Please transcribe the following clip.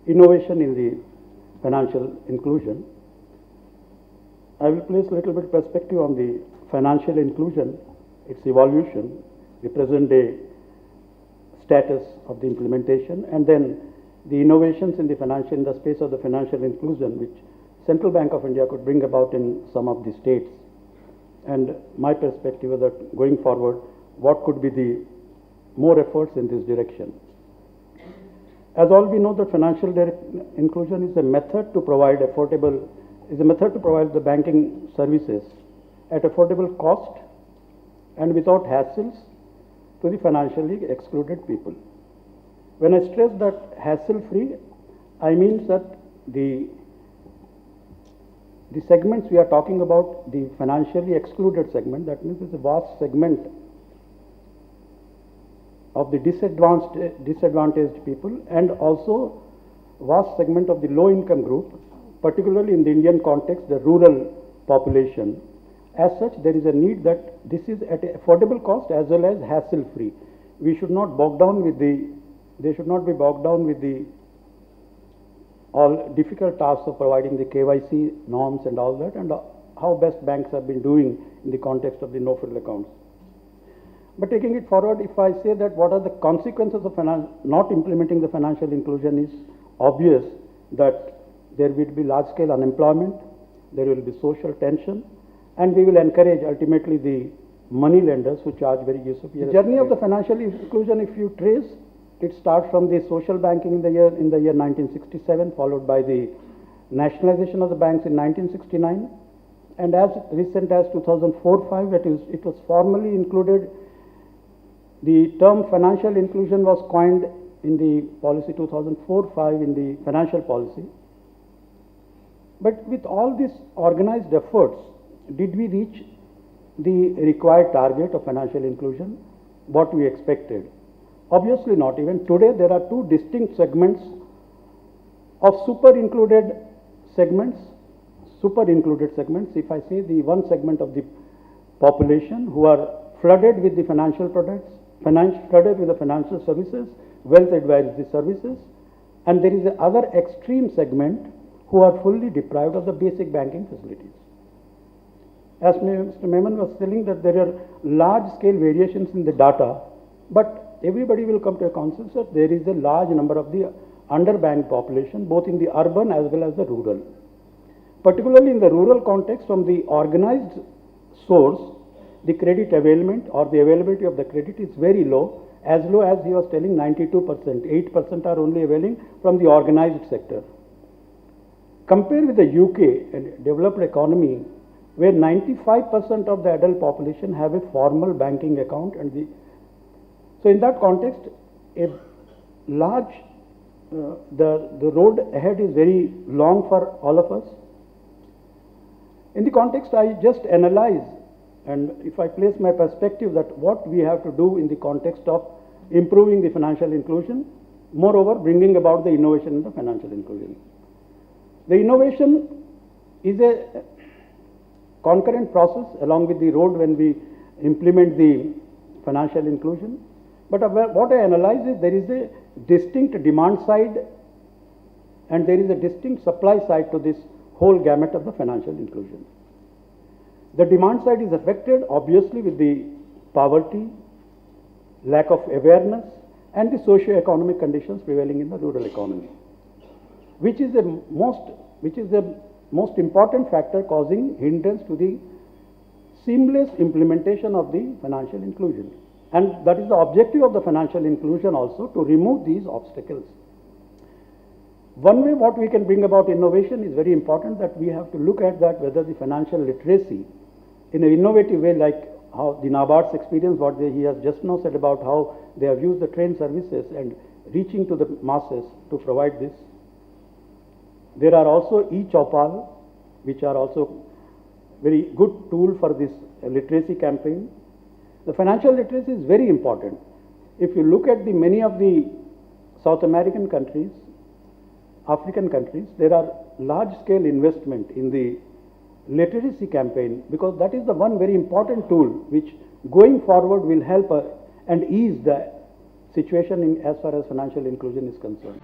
innovation in the financial inclusion. I will place a little bit perspective on the financial inclusion, its evolution, the present day status of the implementation, and then the innovations in the space of the financial inclusion, which Central Bank of India could bring about in some of the states. And my perspective is that going forward, what could be the more efforts in this direction. As all we know, that financial inclusion is a method to provide the banking services at affordable cost and without hassles to the financially excluded people. When I stress that hassle-free, I mean that the segments we are talking about, the financially excluded segment, that means it's a vast segment of the disadvantaged people, and also vast segment of the low income group, particularly in the Indian context, the rural population. As such, there is a need that this is at an affordable cost as well as hassle free. We should not bog down with they should not be bogged down with the all difficult tasks of providing the KYC norms and all that, and how best banks have been doing in the context of the no-frill accounts. But taking it forward, if I say that what are the consequences of not implementing the financial inclusion, is obvious that there will be large-scale unemployment, there will be social tension, and we will encourage ultimately the money lenders who charge very usurious. The journey of the financial inclusion, if you trace, it starts from the social banking in the year 1967, followed by the nationalization of the banks in 1969, and as recent as 2004-05, it was formally included. The term financial inclusion was coined in the policy 2004-05 in the financial policy. But with all these organized efforts, did we reach the required target of financial inclusion, what we expected? Obviously not. Even today, there are two distinct segments of super included segments. If I say the one segment of the population who are flooded with the financial products, flooded with the financial services, wealth advisory services, and there is the other extreme segment who are fully deprived of the basic banking facilities. As Mr. Memon was telling, that there are large-scale variations in the data, but everybody will come to a consensus that there is a large number of the underbanked population, both in the urban as well as the rural. Particularly in the rural context, from the organized source, the credit availment or the availability of the credit is very low as he was telling 92%. 8% are only availing from the organized sector. Compare with the UK, a developed economy, where 95% of the adult population have a formal banking account, and so in that context, a large the road ahead is very long for all of us. In the context, I just analyze, and if I place my perspective that what we have to do in the context of improving the financial inclusion, moreover bringing about the innovation in the financial inclusion. The innovation is a concurrent process along with the road when we implement the financial inclusion. But what I analyze is there is a distinct demand side and there is a distinct supply side to this whole gamut of the financial inclusion. The demand side is affected obviously with the poverty, lack of awareness, and the socio-economic conditions prevailing in the rural economy, which is the most important factor causing hindrance to the seamless implementation of the financial inclusion. And that is the objective of the financial inclusion also, to remove these obstacles. One way what we can bring about innovation is very important, that we have to look at that whether the financial literacy in an innovative way, like how the NABARD's experience, what he has just now said about how they have used the train services and reaching to the masses to provide this. There are also e-Chaupal, which are also very good tool for this literacy campaign. The financial literacy is very important. If you look at many of the South American countries, African countries, there are large-scale investment in the literacy campaign, because that is the one very important tool which going forward will help and ease the situation as far as financial inclusion is concerned.